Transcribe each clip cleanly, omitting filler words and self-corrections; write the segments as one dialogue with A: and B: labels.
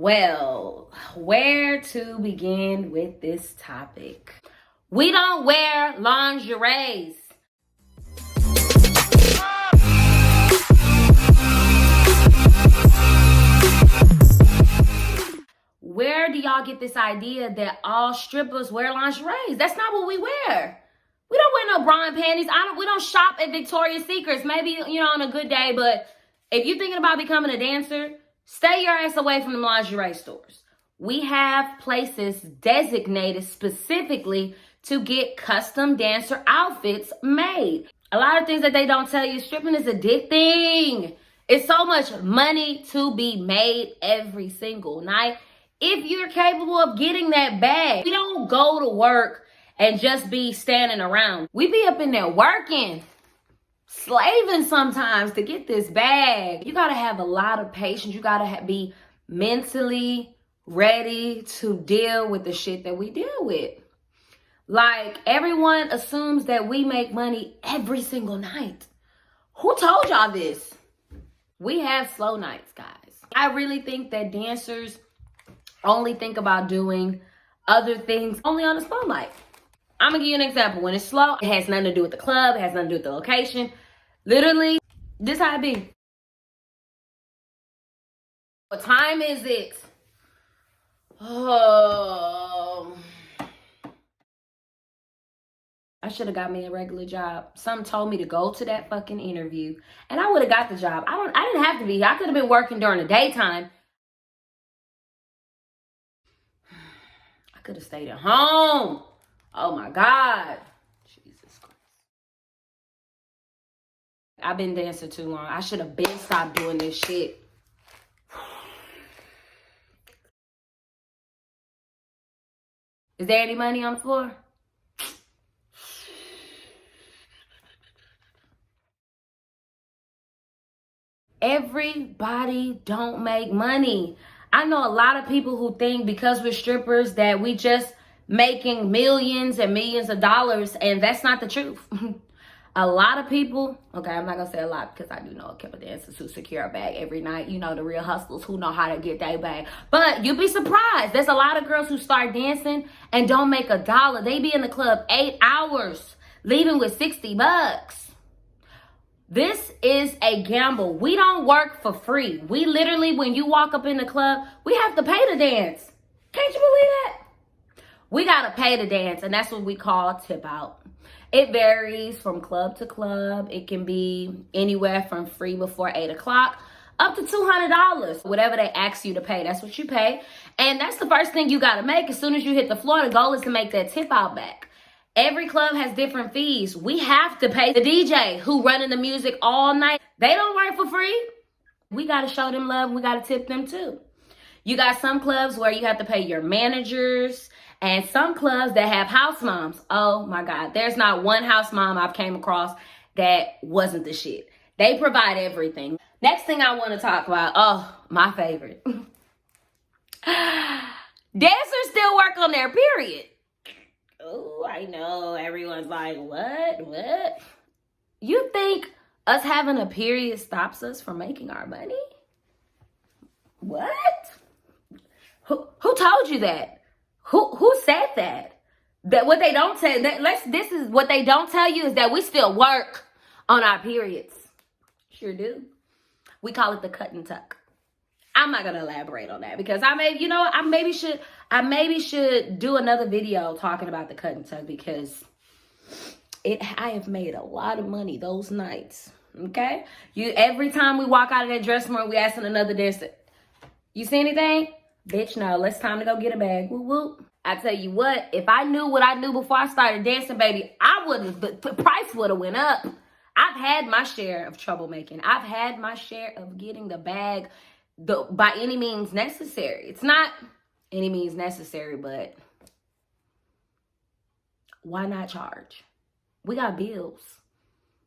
A: Well, where to begin with this topic? We don't wear lingeries. Where do y'all get this idea that all strippers wear lingeries? That's not what we wear. We don't wear no bra and panties. We don't shop at Victoria's Secrets. Maybe, on a good day, but if you're thinking about becoming a dancer, stay your ass away from the lingerie stores. We have places designated specifically to get custom dancer outfits made. A lot of things that they don't tell you, stripping is addicting. It's so much money to be made every single night. If you're capable of getting that bag, we don't go to work and just be standing around. We be up in there working, slaving sometimes to get this bag. You gotta have a lot of patience. You gotta be mentally ready to deal with the shit that we deal with. Like, everyone assumes that we make money every single night. Who told y'all this? We have slow nights, guys. I really think that dancers only think about doing other things only on a slow night. I'm gonna give you an example. When it's slow, it has nothing to do with the club, it has nothing to do with the location. Literally, this how it be. What time is it? Oh, I should have got me a regular job. Some told me to go to that fucking interview, and I would have got the job. I didn't have to be. I could have been working during the daytime. I could have stayed at home. Oh my God. Jesus Christ. I've been dancing too long. I should have been stopped doing this shit. Is there any money on the floor? Everybody don't make money. I know a lot of people who think because we're strippers that we just making millions and millions of dollars, and that's not the truth. A lot of people, okay, I'm not gonna say a lot because I do know a couple dancers who secure a bag every night. The real hustlers who know how to get that bag. But you'd be surprised. There's a lot of girls who start dancing and don't make $1. They be in the club 8 hours, leaving with $60. This is a gamble. We don't work for free. We literally, when you walk up in the club, we have to pay to dance. Can't you believe that? We gotta pay to dance, and that's what we call tip out. It varies from club to club. It can be anywhere from free before 8 o'clock up to $200. Whatever they ask you to pay, that's what you pay. And that's the first thing you gotta make. As soon as you hit the floor, the goal is to make that tip out back. Every club has different fees. We have to pay the DJ who running the music all night. They don't work for free. We got to show them love. We got to tip them too. You got some clubs where you have to pay your managers, and some clubs that have house moms. Oh my God. There's not one house mom I've came across that wasn't the shit. They provide everything. Next thing I want to talk about. Oh, my favorite. Dancers still work on their period. Oh, I know. Everyone's like, what? You think us having a period stops us from making our money? What? Who told you that? Who said that? That what they don't tell this is what they don't tell you is that we still work on our periods. Sure do. We call it the cut and tuck. I'm not gonna elaborate on that because I maybe should do another video talking about the cut and tuck because I have made a lot of money those nights. Okay, every time we walk out of that dressing room, we asking another dancer, "You see anything?" Bitch, no. It's time to go get a bag. Whoop whoop. I tell you what, if I knew what I knew before I started dancing, baby, the price would have went up. I've had my share of troublemaking. I've had my share of getting the bag. By any means necessary. It's not any means necessary, but why not charge? We got bills.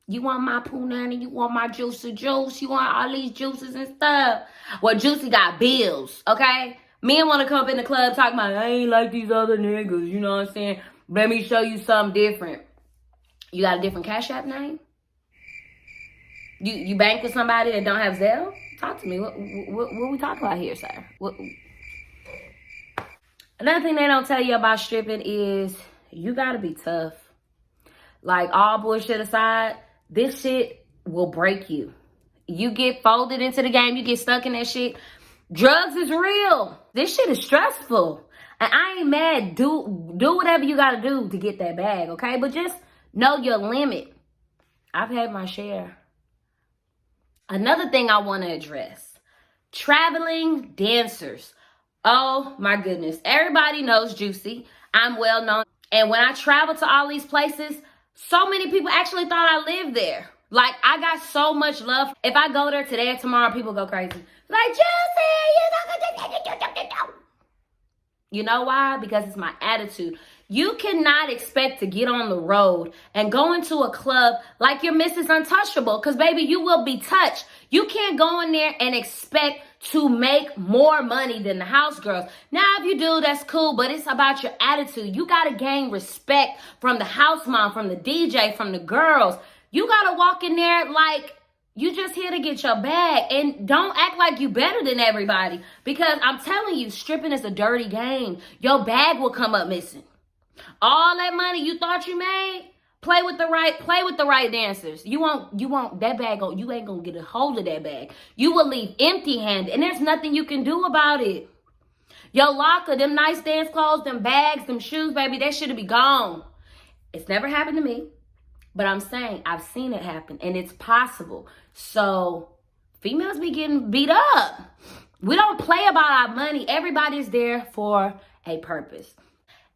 A: You want my punani, you want my juicy juice, you want all these juices and stuff. Well, Juicy got bills, okay? Men want to come up in the club talking about, I ain't like these other niggas, you know what I'm saying? Let me show you something different. You got a different Cash App name? You bank with somebody that don't have Zelle? Talk to me. What we talking about here, sir? Another thing they don't tell you about stripping is you gotta be tough. Like, all bullshit aside, this shit will break you. You get folded into the game, you get stuck in that shit. Drugs is real. This shit is stressful. And I ain't mad. Do whatever you gotta do to get that bag, okay? But just know your limit. I've had my share. Another thing I want to address. Traveling dancers. Oh my goodness. Everybody knows Juicy. I'm well known. And when I travel to all these places, so many people actually thought I lived there. Like, I got so much love. If I go there today or tomorrow, people go crazy. Like, Juicy, you know why? Because it's my attitude. You cannot expect to get on the road and go into a club like you're Mrs. Untouchable, because, baby, you will be touched. You can't go in there and expect to make more money than the house girls. Now, if you do, that's cool, but it's about your attitude. You got to gain respect from the house mom, from the DJ, from the girls. You got to walk in there like you just here to get your bag, and don't act like you better than everybody, because I'm telling you, stripping is a dirty game. Your bag will come up missing. All that money you thought you made, play with the right dancers. You won't that bag, you ain't gonna get a hold of that bag. You will leave empty-handed, and there's nothing you can do about it. Your locker, them nice dance clothes, them bags, them shoes, baby, that should be gone. It's never happened to me, but I'm saying I've seen it happen, and it's possible. So females be getting beat up. We don't play about our money. Everybody's there for a purpose.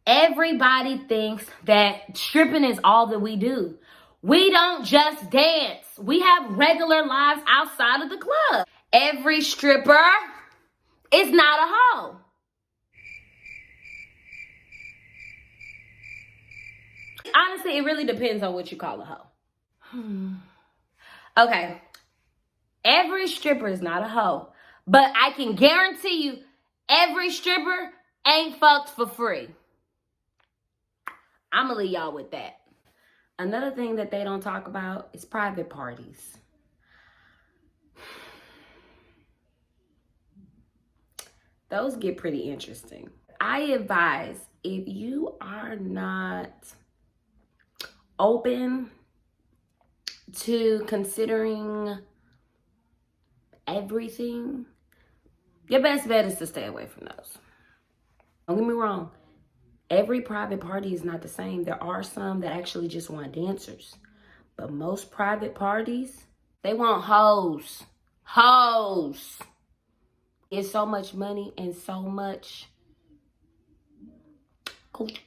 A: Everybody thinks that stripping is all that we do. We don't just dance. We have regular lives outside of the club. Every stripper is not a hoe. Honestly, it really depends on what you call a hoe. Okay. Every stripper is not a hoe. But I can guarantee you, every stripper ain't fucked for free. I'm going to leave y'all with that. Another thing that they don't talk about is private parties. Those get pretty interesting. I advise, if you are not open to considering everything, your best bet is to stay away from those. Don't get me wrong. Every private party is not the same. There are some that actually just want dancers. But most private parties, they want hoes. Hoes. It's so much money and so much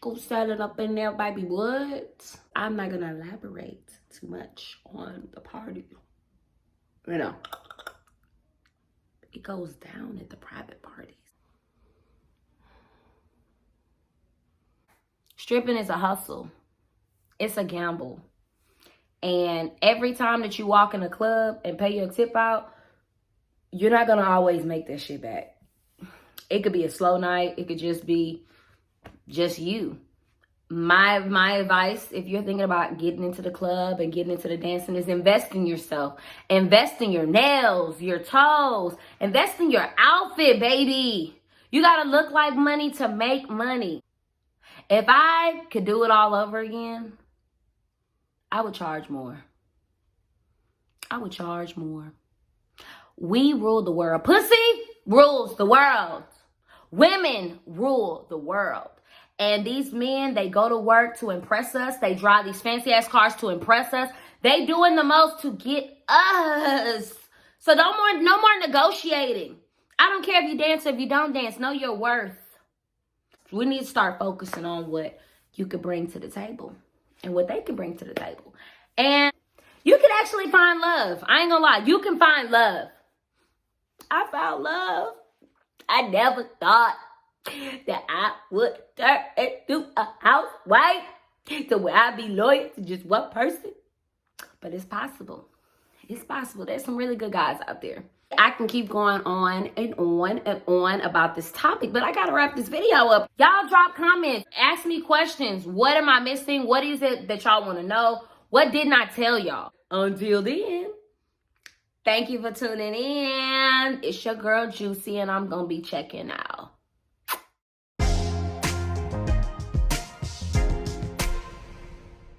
A: go set it up in there, baby. What? I'm not going to elaborate too much on the party. You know, it goes down at the private parties. Stripping is a hustle. It's a gamble. And every time that you walk in a club and pay your tip out, you're not going to always make that shit back. It could be a slow night. It could just be just you. My advice, if you're thinking about getting into the club and getting into the dancing, is invest in yourself. Invest in your nails, your toes. Invest in your outfit, baby. You got to look like money to make money. If I could do it all over again, I would charge more. I would charge more. We rule the world. Pussy rules the world. Women rule the world. And these men, they go to work to impress us. They drive these fancy ass cars to impress us. They doing the most to get us. So no more negotiating. I don't care if you dance or if you don't dance. Know your worth. We need to start focusing on what you could bring to the table and what they can bring to the table. And you can actually find love. I ain't gonna lie. You can find love. I found love. I never thought that I would turn into a housewife to where I'd be loyal to just one person. But it's possible. It's possible. There's some really good guys out there. I can keep going on and on and on about this topic, but I gotta wrap this video up. Y'all drop comments. Ask me questions. What am I missing? What is it that y'all want to know? What didn't I tell y'all? Until then, thank you for tuning in. It's your girl Juicy, and I'm gonna be checking out.